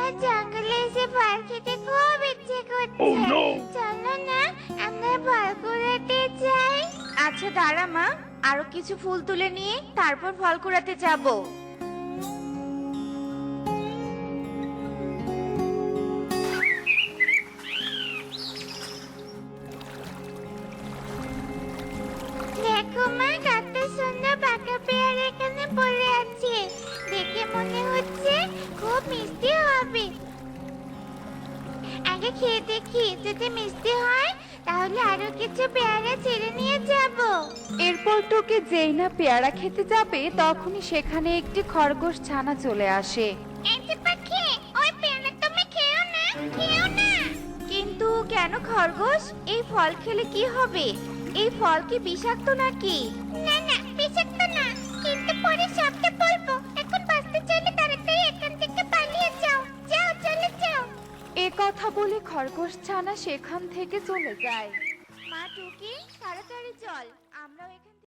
আমার জঙ্গলে এসে ফল খেতে খুব ইচ্ছে করছে। চলো না আমরা ফল কুড়াতে যাই। আচ্ছা দাঁড়া মা, আরো কিছু ফুল তুলে নিয়ে তারপর ফল কুড়াতে যাব। দেখো মা, কত সুন্দর পাকা পেয়ারা এখানে পড়ে আছে। দেখে মনে হচ্ছে খুব মিষ্টি হবে। আগে খেয়ে দেখি, যদি মিষ্টি হয় তাহলে আরো কিছু পেয়ারা ছেড়ে নিয়ে যাব। এরপর তোকে যেই না পেয়ারা খেতে যাবে তখনই সেখানে একটি খরগোশ ছানা চলে আসে। এই যে পাখি, ওই পেয়ারা তুমি খেও না, খেও না। কিন্তু কেন খরগোশ, এই ফল খেলে কি হবে? এই ফল কি বিষাক্ত নাকি? না না, বিষাক্ত না, কিন্তু পরে সবটা বলবো। এখন বাঁচতে চাইলে তাড়াতাড়ি এখান থেকে পালিয়ে যাও। যাও, চলে যাও। এ কথা বলে খরগোশ ছানা সেখান থেকে চলে যায়। মা টুকি, তাড়াতাড়ি চল, আমরাও এখান